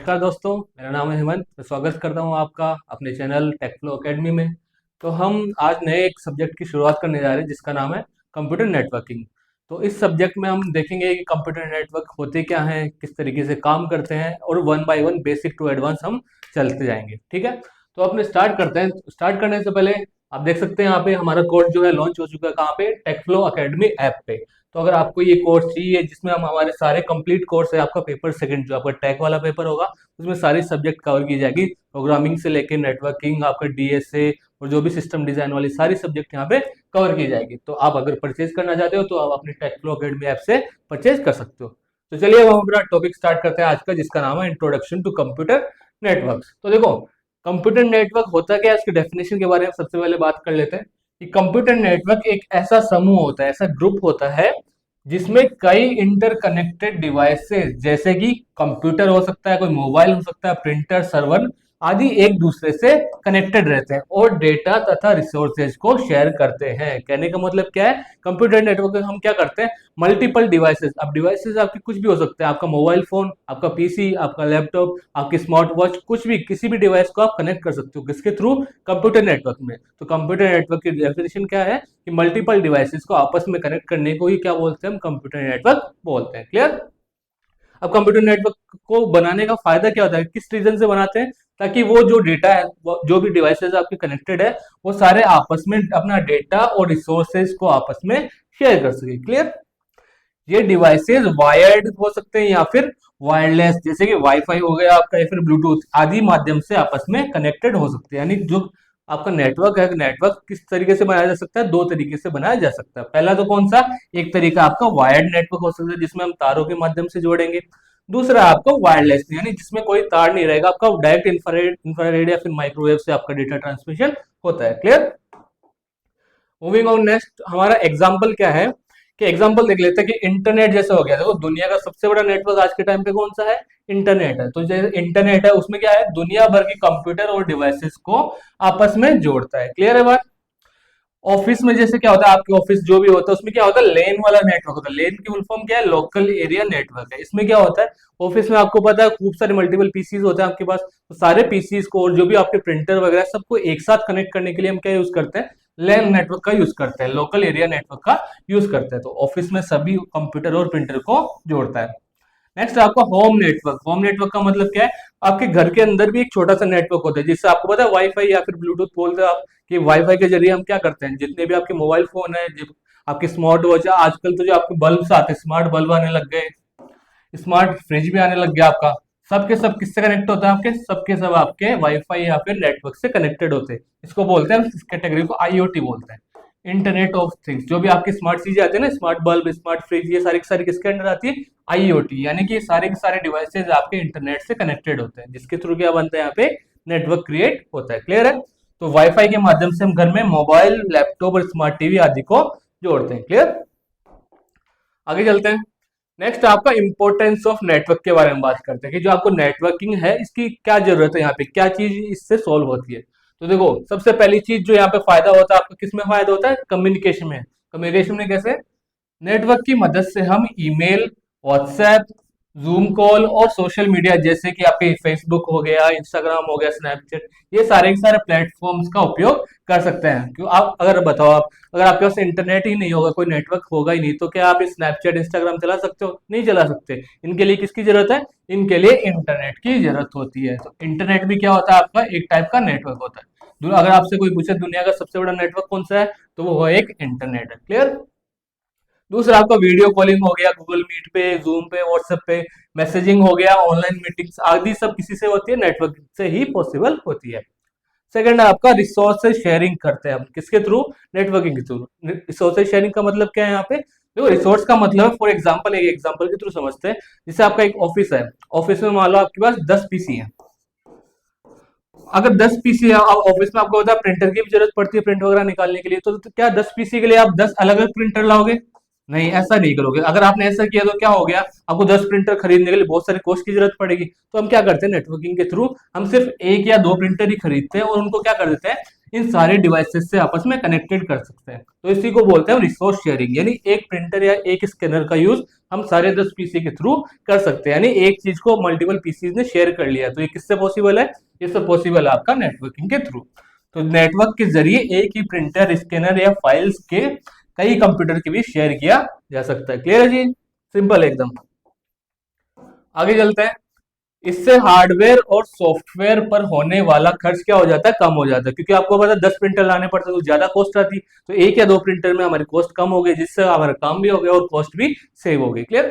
नमस्कार दोस्तों, मेरा नाम है हेमंत। मैं स्वागत करता हूं आपका अपने चैनल टेकफ्लो एकेडमी में। तो हम आज नए एक सब्जेक्ट की शुरुआत करने जा रहे हैं जिसका नाम है कंप्यूटर नेटवर्किंग। तो इस सब्जेक्ट में हम देखेंगे कि कंप्यूटर नेटवर्क होते क्या हैं, किस तरीके से काम करते हैं और one by one basic to advance हम चलते जाएंगे। ठीक है, तो अपने स्टार्ट करते हैं। स्टार्ट करने से पहले आप देख सकते हैं यहाँ पे हमारा कोर्स जो है लॉन्च हो चुका है। कहाँ पे? टेकफ्लो अकेडमी ऐप पे। तो अगर आपको ये कोर्स चाहिए जिसमें हम हमारे सारे कंप्लीट कोर्स है, आपका पेपर सेकंड जो आपका टैग वाला पेपर होगा उसमें सारी सब्जेक्ट कवर की जाएगी, प्रोग्रामिंग से लेके नेटवर्किंग, आपका डीएसए और जो भी सिस्टम डिजाइन वाली सारी सब्जेक्ट यहाँ पे कवर की जाएगी। तो आप अगर परचेज करना चाहते हो तो आप अपने टेकफ्लो अकेडमी ऐप से परचेज कर सकते हो। तो चलिए अब हम अपना टॉपिक स्टार्ट करते हैं आज का, जिसका नाम है इंट्रोडक्शन टू कंप्यूटर नेटवर्क। तो देखो, कंप्यूटर नेटवर्क होता क्या है, इसके डेफिनेशन के बारे में सबसे पहले बात कर लेते हैं कि कंप्यूटर नेटवर्क एक ऐसा समूह होता है, ऐसा ग्रुप होता है जिसमें कई इंटरकनेक्टेड डिवाइसेस जैसे कि कंप्यूटर हो सकता है, कोई मोबाइल हो सकता है, प्रिंटर, सर्वर आदि एक दूसरे से कनेक्टेड रहते हैं और डेटा तथा रिसोर्सेज को शेयर करते हैं। कहने का मतलब क्या है, कंप्यूटर नेटवर्क में हम क्या करते हैं, मल्टीपल डिवाइसेस। अब डिवाइसेस आपकी कुछ भी हो सकते हैं, आपका मोबाइल फोन, आपका पीसी, आपका लैपटॉप, आपकी स्मार्ट वॉच, कुछ भी, किसी भी डिवाइस को आप कनेक्ट कर सकते हो किसके थ्रू, कंप्यूटर नेटवर्क में। तो कंप्यूटर नेटवर्क की डेफिनेशन क्या है कि मल्टीपल डिवाइसेस को आपस में कनेक्ट करने को ही क्या बोलते हैं, हम कंप्यूटर नेटवर्क बोलते हैं। क्लियर? अब कंप्यूटर नेटवर्क को बनाने का फायदा क्या होता है, किस रीजन से बनाते हैं, ताकि वो जो डेटा है, जो भी डिवाइसेस आपके कनेक्टेड है, वो सारे आपस में अपना डेटा और रिसोर्सेज को आपस में शेयर कर सके। क्लियर? ये डिवाइसेस वायर्ड हो सकते हैं या फिर वायरलेस, जैसे कि वाईफाई हो गया आपका या फिर ब्लूटूथ आदि माध्यम से आपस में कनेक्टेड हो सकते हैं। यानी जो आपका नेटवर्क है, नेटवर्क किस तरीके से बनाया जा सकता है, दो तरीके से बनाया जा सकता है। पहला तो कौन सा, एक तरीका आपका वायर्ड नेटवर्क हो सकता है जिसमें हम तारों के माध्यम से जोड़ेंगे। दूसरा आपका वायरलेस, यानी जिसमें कोई तार नहीं रहेगा, आपका डायरेक्ट इंफ्रारेड या फिर माइक्रोवेव से आपका डेटा ट्रांसमिशन होता है। क्लियर? मूविंग ऑन, नेक्स्ट हमारा एग्जाम्पल क्या है कि एग्जाम्पल देख लेते हैं कि इंटरनेट जैसे हो गया। देखो, दुनिया का सबसे बड़ा नेटवर्क आज के टाइम पे कौन सा है, इंटरनेट है। तो जैसे इंटरनेट है उसमें क्या है, दुनिया भर की कंप्यूटर और डिवाइसेस को आपस में जोड़ता है। क्लियर है बात? ऑफिस में जैसे क्या होता है, आपके ऑफिस जो भी होता है उसमें क्या होता है, लेन वाला नेटवर्क होता है। लेन की फुल फॉर्म क्या है, लोकल एरिया नेटवर्क है। इसमें क्या होता है, ऑफिस में आपको पता है खूब सारे मल्टीपल पीसीज होते हैं आपके पास। तो सारे पीसीज को और जो भी आपके प्रिंटर वगैरह सबको एक साथ कनेक्ट करने के लिए हम क्या यूज करते हैं, लैन नेटवर्क का यूज करते हैं, लोकल एरिया नेटवर्क का यूज करते हैं। तो ऑफिस में सभी कंप्यूटर और प्रिंटर को जोड़ता है। नेक्स्ट आपका होम नेटवर्क। होम नेटवर्क का मतलब क्या है, आपके घर के अंदर भी एक छोटा सा नेटवर्क होता है जिससे आपको पता है वाईफाई या फिर ब्लूटूथ बोलते हैं आप, कि वाईफाई के जरिए हम क्या करते हैं, जितने भी आपके मोबाइल फोन है, आपके स्मार्ट वॉच है, आजकल तो जो आपके बल्ब आते हैं, स्मार्ट बल्ब आने लग गए, स्मार्ट फ्रिज भी आने लग गया आपका, सबके सब किससे कनेक्ट होता है, आपके सबके सब आपके वाईफाई या फिर नेटवर्क से कनेक्टेड होते हैं। इसको बोलते हैं, इस कैटेगरी को आईओटी बोलते हैं, इंटरनेट ऑफ थिंग्स। जो भी आपकी स्मार्ट चीजें आती है ना, स्मार्ट बल्ब, स्मार्ट फ्रिज, ये सारी की सारी किसके अंडर आती है, आईओटी। यानी कि ये सारे के सारे डिवाइसेज आपके इंटरनेट से कनेक्टेड होते हैं, जिसके थ्रू क्या बनता है, यहाँ पे नेटवर्क क्रिएट होता है। क्लियर है? तो वाईफाई के माध्यम से हम घर में मोबाइल, लैपटॉप और स्मार्ट टीवी आदि को जोड़ते हैं। क्लियर? आगे चलते हैं। नेक्स्ट आपका इंपॉर्टेंस ऑफ नेटवर्क के बारे में बात करते हैं कि जो आपको नेटवर्किंग है इसकी क्या जरूरत है, यहाँ पे क्या चीज इससे सॉल्व होती है। तो देखो, सबसे पहली चीज जो यहाँ पे फायदा होता है आपको, किसमें फायदा होता है, कम्युनिकेशन में। कम्युनिकेशन में कैसे, नेटवर्क की मदद से हम ईमेल, व्हाट्सएप, जूम कॉल और सोशल मीडिया जैसे कि आपके फेसबुक हो गया, इंस्टाग्राम हो गया, स्नैपचैट, ये सारे के सारे प्लेटफॉर्म्स का उपयोग कर सकते हैं। क्यों, आप अगर बताओ, आप अगर आपके पास इंटरनेट ही नहीं होगा, कोई नेटवर्क होगा ही नहीं, तो क्या आप स्नैपचैट, इंस्टाग्राम चला सकते हो? नहीं चला सकते। इनके लिए किसकी जरूरत है, इनके लिए इंटरनेट की जरूरत होती है। तो इंटरनेट भी क्या होता है, आपका एक टाइप का नेटवर्क होता है। अगर आपसे कोई पूछे दुनिया का सबसे बड़ा नेटवर्क कौन सा है, तो वो एक इंटरनेट है। क्लियर? दूसरा आपका वीडियो कॉलिंग हो गया, गूगल मीट पे, जूम पे, व्हाट्सएप पे, मैसेजिंग हो गया, ऑनलाइन मीटिंग्स आदि सब किसी से होती है, नेटवर्क से ही पॉसिबल होती है। सेकंड है आपका रिसोर्सेज शेयरिंग करते हैं हम, किसके थ्रू, नेटवर्किंग के थ्रू। रिसोर्सेज शेयरिंग का मतलब क्या है यहाँ पे, देखो रिसोर्स का मतलब है, फॉर एग्जांपल, एक एग्जांपल के थ्रू समझते हैं। जैसे आपका एक ऑफिस है, ऑफिस में मान लो आपके पास 10 पीसी है। अगर 10 पीसी है ऑफिस में, आपको होता है प्रिंटर की भी जरूरत पड़ती है प्रिंट वगैरह निकालने के लिए, तो क्या 10 पीसी के लिए आप 10 अलग अलग प्रिंटर लाओगे? नहीं, ऐसा नहीं करोगे। अगर आपने ऐसा किया तो क्या हो गया, आपको 10 प्रिंटर खरीदने के लिए बहुत सारे कोस्ट की जरूरत पड़ेगी। तो हम क्या करते हैं, नेटवर्किंग के थ्रू हम सिर्फ एक या दो प्रिंटर ही खरीदते हैं और उनको क्या कर देते हैं, इन सारे डिवाइसेस से आपस में कनेक्टेड कर सकते हैं। तो इसी को बोलते हैं रिसोर्स शेयरिंग, यानी एक प्रिंटर या एक स्कैनर का यूज हम सारे 10 पीसी के थ्रू कर सकते हैं, यानी एक चीज को मल्टीपल पीसी ने शेयर कर लिया। तो ये किससे पॉसिबल है? ये सब पॉसिबल है आपका नेटवर्किंग के थ्रू। तो नेटवर्क के जरिए एक ही प्रिंटर, स्कैनर या फाइल्स के कई कंप्यूटर के बीच शेयर किया जा सकता है। क्लियर है जी? सिंपल एकदम। आगे चलते हैं। इससे हार्डवेयर और सॉफ्टवेयर पर होने वाला खर्च क्या हो जाता है? कम हो जाता है, क्योंकि आपको पता है 10 प्रिंटर लाने पड़ते तो ज्यादा कॉस्ट आती, तो एक या दो प्रिंटर में हमारी कॉस्ट कम हो गई, जिससे हमारा काम भी हो गया और कॉस्ट भी सेव हो गई। क्लियर?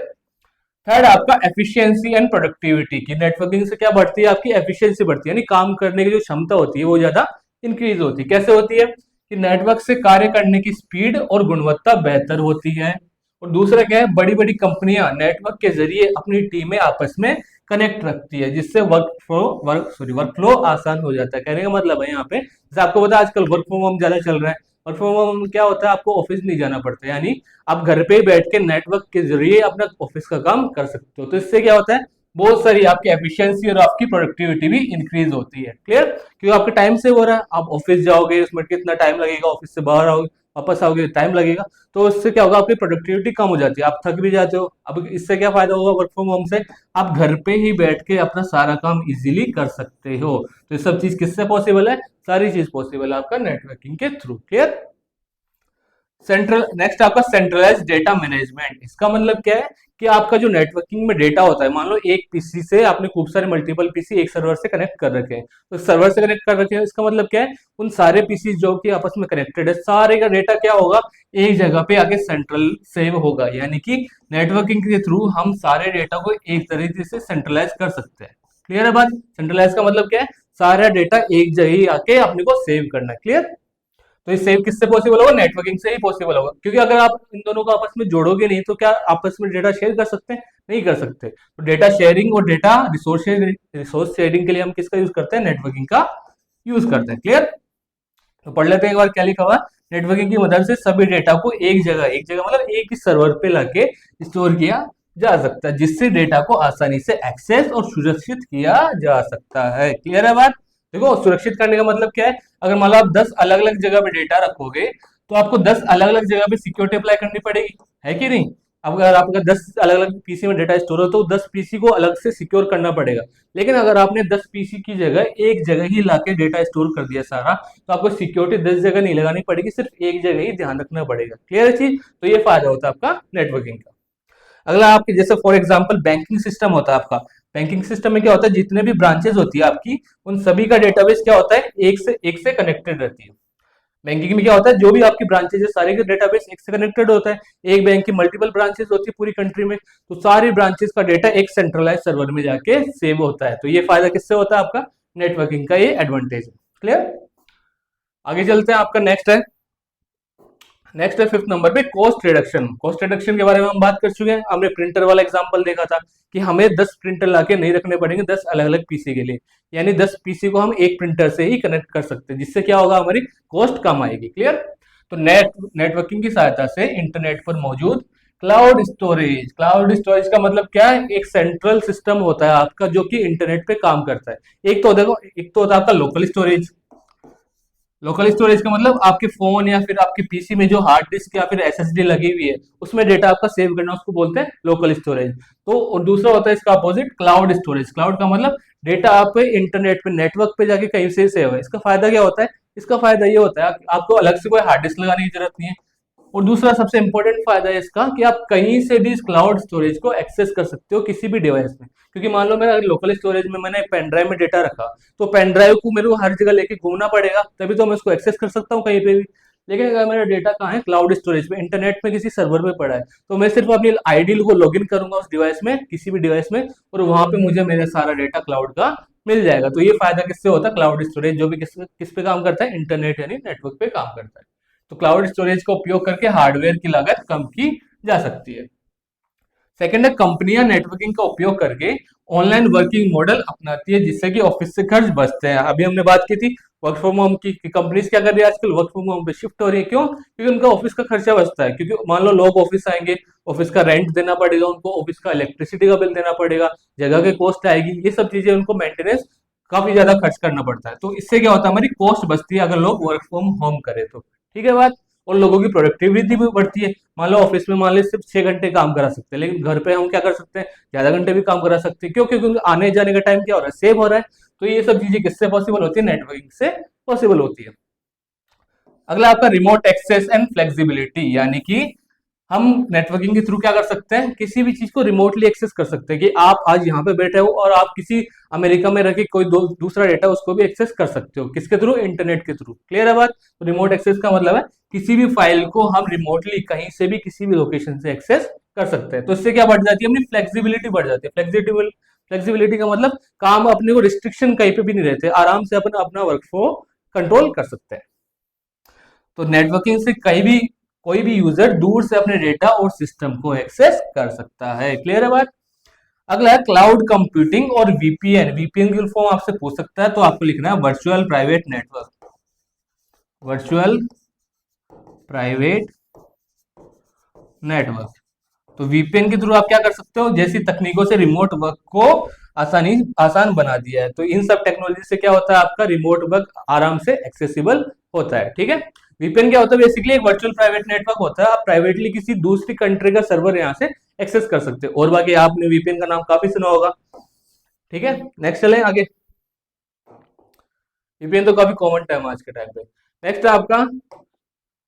थर्ड आपका एफिशिएंसी एंड प्रोडक्टिविटी की नेटवर्किंग से क्या बढ़ती है? आपकी एफिशिएंसी बढ़ती है, यानी काम करने की जो क्षमता होती है वो ज्यादा इंक्रीज होती है। कैसे होती है? कि नेटवर्क से कार्य करने की स्पीड और गुणवत्ता बेहतर होती है। और दूसरा क्या है? बड़ी बड़ी कंपनियां नेटवर्क के जरिए अपनी टीमें आपस में कनेक्ट रखती है, जिससे वर्क फ्लो आसान हो जाता है। कहने का मतलब है यहाँ पे, जैसे आपको पता है आजकल वर्क फ्रॉम होम ज्यादा चल रहा है। वर्क फ्रॉम होम क्या होता है? आपको ऑफिस नहीं जाना पड़ता, यानी आप घर पे ही बैठ के नेटवर्क के जरिए अपना ऑफिस का काम कर सकते हो। तो इससे क्या होता है? बहुत सारी आपकी एफिशिएंसी और आपकी प्रोडक्टिविटी भी इंक्रीज होती है। क्लियर? क्योंकि आपके टाइम से हो रहा है, आप ऑफिस जाओगे उसमें कितना टाइम लगेगा, ऑफिस से बाहर आओगे वापस आओगे टाइम लगेगा, तो इससे क्या होगा? आपकी प्रोडक्टिविटी कम हो जाती है, आप थक भी जाते हो। अब इससे क्या फायदा होगा वर्क फ्रॉम होम से? आप घर पे ही बैठ के अपना सारा काम इजीली कर सकते हो। तो ये सब चीज किससे पॉसिबल है? सारी चीज पॉसिबल है आपका नेटवर्किंग के थ्रू। क्लियर? नेक्स्ट आपका सेंट्रलाइज डेटा मैनेजमेंट। इसका मतलब क्या है? कि आपका जो नेटवर्किंग में डेटा होता है, मान लो एक पीसी से आपने खूब सारे मल्टीपल पीसी एक सर्वर से कनेक्ट कर रखे हैं, तो सर्वर से कनेक्ट कर रखे हैं, इसका मतलब क्या है? उन सारे पीसी जो कि आपस में कनेक्टेड है, सारे का डेटा क्या होगा? एक जगह पे आके सेंट्रल सेव होगा, यानी कि नेटवर्किंग के थ्रू हम सारे डेटा को एक तरीके से सेंट्रलाइज कर सकते हैं। क्लियर है बात? सेंट्रलाइज का मतलब क्या है? सारा डेटा एक जगह ही आके अपने को सेव करना है। क्लियर? तो ये सेव किससे पॉसिबल होगा? नेटवर्किंग से ही पॉसिबल होगा, क्योंकि अगर आप इन दोनों को आपस में जोड़ोगे नहीं तो क्या आपस में डेटा शेयर कर सकते हैं? नहीं कर सकते। तो डेटा शेयरिंग और डेटा रिसोर्स शेयरिंग के लिए हम किसका यूज करते हैं? नेटवर्किंग का यूज करते हैं। क्लियर? तो पढ़ लेते हैं एक बार क्या लिखा हुआ। नेटवर्किंग की मदद से सभी डेटा को एक जगह मतलब एक ही सर्वर पे लाके स्टोर किया जा सकता है, जिससे डेटा को आसानी से एक्सेस और सुरक्षित किया जा सकता है। क्लियर है बात? देखो, सुरक्षित करने का मतलब क्या है? अगर मान लो आप 10 अलग अलग जगह पे डेटा रखोगे, तो आपको 10 अलग अलग जगह पे सिक्योरिटी अप्लाई करनी पड़ेगी, है कि नहीं? अब अगर आपका 10 अलग अलग पीसी में डेटा स्टोर हो तो 10 पीसी को अलग से सिक्योर करना पड़ेगा। लेकिन अगर आपने 10 पीसी की जगह एक जगह ही लाके डेटा स्टोर कर दिया सारा, तो आपको सिक्योरिटी 10 जगह नहीं लगानी पड़ेगी, सिर्फ एक जगह ही ध्यान रखना पड़ेगा। क्लियर है चीज? तो ये फायदा होता है आपका नेटवर्किंग का। अगला आपके जैसे फॉर एग्जांपल बैंकिंग सिस्टम होता है आपका। बैंकिंग सिस्टम में क्या होता है? जितने भी ब्रांचेस होती है आपकी, उन सभी का डेटाबेस क्या होता है? एक से कनेक्टेड रहती है। बैंकिंग में क्या होता है? जो भी आपकी ब्रांचेस है सारे का डेटाबेस एक से कनेक्टेड होता है। एक बैंक की मल्टीपल ब्रांचेस होती है पूरी कंट्री में, तो सारी ब्रांचेस का डेटा एक सेंट्रलाइज सर्वर में जाके सेव होता है। तो ये फायदा किससे होता है? आपका नेटवर्किंग का ये एडवांटेज है। क्लियर? आगे चलते हैं। आपका नेक्स्ट है 5th नंबर पे कॉस्ट रिडक्शन। कॉस्ट रिडक्शन के बारे में हम बात कर चुके हैं। हमने प्रिंटर वाला एग्जांपल देखा था कि हमें 10 प्रिंटर लाके नहीं रखने पड़ेंगे 10 अलग अलग पीसी के लिए, यानी 10 पीसी को हम एक प्रिंटर से ही कनेक्ट कर सकते हैं, जिससे क्या होगा? हमारी कॉस्ट कम आएगी। क्लियर? तो नेटवर्किंग की सहायता से इंटरनेट पर मौजूद क्लाउड स्टोरेज का मतलब क्या है? एक सेंट्रल सिस्टम होता है आपका जो कि इंटरनेट पे काम करता है। एक तो होता है आपका लोकल स्टोरेज। लोकल स्टोरेज का मतलब आपके फोन या फिर आपके पीसी में जो हार्ड डिस्क या फिर एसएसडी लगी हुई है उसमें डेटा आपका सेव करना, उसको बोलते हैं लोकल स्टोरेज। तो और दूसरा होता है इसका अपोजिट क्लाउड स्टोरेज। क्लाउड का मतलब डेटा आप इंटरनेट पे नेटवर्क पे जाके कहीं से सेव है। इसका फायदा क्या होता है? इसका फायदा ये होता है आपको अलग से कोई हार्ड डिस्क लगाने की जरूरत नहीं है। और दूसरा सबसे इंपॉर्टेंट फायदा है इसका कि आप कहीं से भी इस क्लाउड स्टोरेज को एक्सेस कर सकते हो किसी भी डिवाइस में। क्योंकि मान लो मेरा लोकल स्टोरेज में मैंने पेन ड्राइव में डेटा रखा, तो पेन ड्राइव को मेरे को हर जगह लेके घूमना पड़ेगा, तभी तो मैं उसको एक्सेस कर सकता हूँ कहीं पे भी। लेकिन अगर मेरा डेटा कहाँ है? क्लाउड स्टोरेज में, इंटरनेट में किसी सर्वर में पड़ा है, तो मैं सिर्फ अपनी आईडी को लॉगिन करूंगा उस डिवाइस में, किसी भी डिवाइस में, और वहां पे मुझे मेरा सारा डेटा क्लाउड का मिल जाएगा। तो ये फायदा किससे होता है? क्लाउड स्टोरेज, जो भी किस पे काम करता है? इंटरनेट यानी नेटवर्क पे काम करता है। तो क्लाउड स्टोरेज का उपयोग करके हार्डवेयर की लागत कम की जा सकती है। सेकंड है कंपनियां नेटवर्किंग का उपयोग करके ऑनलाइन वर्किंग मॉडल अपनाती है, जिससे कि ऑफिस से खर्च बचते हैं। अभी हमने बात की थी वर्क फ्रॉम होम की, कंपनीज क्या कर रही है आजकल? वर्क फ्रॉम होम पे शिफ्ट हो रही है। क्यों? क्योंकि उनका ऑफिस का खर्चा बचता है। क्योंकि मान लो लोग ऑफिस आएंगे, ऑफिस का रेंट देना पड़ेगा उनको, ऑफिस का इलेक्ट्रिसिटी का बिल देना पड़ेगा, जगह की कॉस्ट आएगी, ये सब चीजें उनको मेंटेनेंस काफी ज्यादा खर्च करना पड़ता है। तो इससे क्या होता है, हमारी कॉस्ट बचती है अगर लोग वर्क फ्रॉम होम करें तो। ठीक है बात। और लोगों की प्रोडक्टिविटी भी बढ़ती है। मान लो ऑफिस में मान लो सिर्फ 6 घंटे काम करा सकते हैं, लेकिन घर पे हम क्या कर सकते हैं, ज्यादा घंटे भी काम करा सकते हैं। क्यों? क्योंकि आने जाने का टाइम क्या हो रहा है, सेव हो रहा है। तो ये सब चीजें किससे पॉसिबल होती है, नेटवर्किंग से पॉसिबल होती है। अगला आपका रिमोट एक्सेस एंड फ्लेक्सिबिलिटी, यानी कि हम नेटवर्किंग के थ्रू क्या कर सकते हैं, किसी भी चीज को रिमोटली एक्सेस कर सकते हैं। कि आप आज यहाँ पे बैठे हो और आप किसी अमेरिका में रह के कोई दूसरा डेटा उसको भी एक्सेस कर सकते हो। किसके थ्रू? इंटरनेट के थ्रू। क्लियर है बात? तो रिमोट एक्सेस का मतलब है किसी भी फाइल को हम रिमोटली कहीं से भी किसी भी लोकेशन से एक्सेस कर सकते हैं। तो इससे क्या बढ़ जाती है, अपनी फ्लेक्सिबिलिटी बढ़ जाती है। फ्लेक्सिबिलिटी का मतलब काम अपने को रिस्ट्रिक्शन कहीं पे भी नहीं रहते, आराम से अपना अपना वर्क फ्लो कंट्रोल कर सकते हैं। तो नेटवर्किंग से कहीं भी कोई भी यूजर दूर से अपने डेटा और सिस्टम को एक्सेस कर सकता है। क्लियर है बात? अगला है क्लाउड कंप्यूटिंग और वीपीएन। वीपीएन की फॉर्म आपसे पूछ सकता है, तो आपको लिखना है virtual private network. Virtual private network. तो वीपीएन के थ्रू आप क्या कर सकते हो, जैसी तकनीकों से रिमोट वर्क को आसान बना दिया है। तो इन सब टेक्नोलॉजी से क्या होता है, आपका रिमोट वर्क आराम से एक्सेसिबल होता है। ठीक है। वीपीएन क्या होता है, बेसिकली एक वर्चुअल प्राइवेट नेटवर्क होता है। आप प्राइवेटली किसी दूसरी कंट्री का सर्वर यहाँ से एक्सेस कर सकते हो। और बाकी आपने वीपीएन का नाम काफी सुना होगा। ठीक है, नेक्स्ट चले आगे। वीपीएन तो काफी कॉमन टर्म आज के टाइम पे। नेक्स्ट है आपका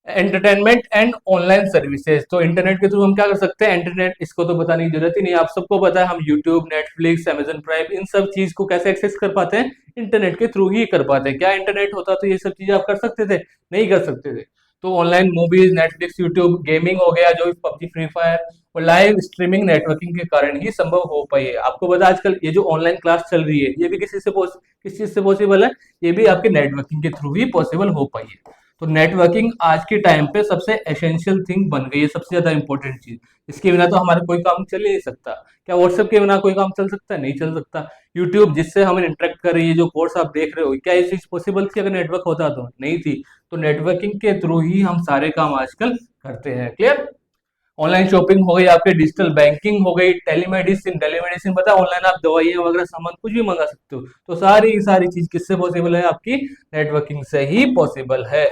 एंटरटेनमेंट एंड ऑनलाइन सर्विसेज। तो इंटरनेट के थ्रू हम क्या कर सकते हैं, इंटरनेट इसको तो बताने की जरूरत ही नहीं, आप सबको पता है। हम यूट्यूब, नेटफ्लिक्स, अमेजन प्राइम, इन सब चीज को कैसे एक्सेस कर पाते हैं, इंटरनेट के थ्रू ही कर पाते हैं। क्या इंटरनेट होता तो ये सब चीजें आप कर सकते थे? नहीं कर सकते थे। तो online movies, Netflix, YouTube, gaming हो गया जो पबजी, फ्री फायर और लाइव स्ट्रीमिंग नेटवर्किंग के कारण ही संभव हो पाई है। आपको पता है आजकल ये जो ऑनलाइन क्लास चल रही है, ये भी किस चीज से पॉसिबल है, ये भी आपके नेटवर्किंग के थ्रू ही पॉसिबल हो पाई है। तो नेटवर्किंग आज के टाइम पे सबसे एसेंशियल थिंग बन गई है, सबसे ज्यादा इंपॉर्टेंट चीज। इसके बिना तो हमारा कोई काम चल ही नहीं सकता। क्या व्हाट्सएप के बिना कोई काम चल सकता है? नहीं चल सकता। यूट्यूब जिससे हम इंटरेक्ट कर रही है, जो कोर्स आप देख रहे हो, क्या ये चीज पॉसिबल थी अगर नेटवर्क होता तो? नहीं थी। तो नेटवर्किंग के थ्रू ही हम सारे काम आजकल करते हैं। क्लियर? ऑनलाइन शॉपिंग हो गई, आपके डिजिटल बैंकिंग हो गई, टेलीमेडिसिन। टेलीमेडिसिन पता है, ऑनलाइन आप दवाइयाँ वगैरह सामान कुछ भी मंगा सकते हो। तो सारी सारी चीज किससे पॉसिबल है, आपकी नेटवर्किंग से ही पॉसिबल है।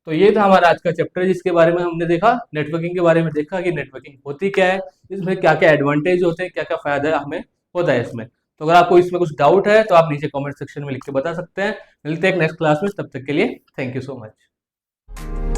तो ये था हमारा आज का चैप्टर, जिसके बारे में हमने देखा, नेटवर्किंग के बारे में देखा कि नेटवर्किंग होती क्या है, इसमें क्या क्या एडवांटेज होते हैं, क्या क्या फायदा हमें होता है इसमें। तो अगर आपको इसमें कुछ डाउट है तो आप नीचे कमेंट सेक्शन में लिख के बता सकते हैं। मिलते हैं नेक्स्ट क्लास में, तब तक के लिए थैंक यू सो मच।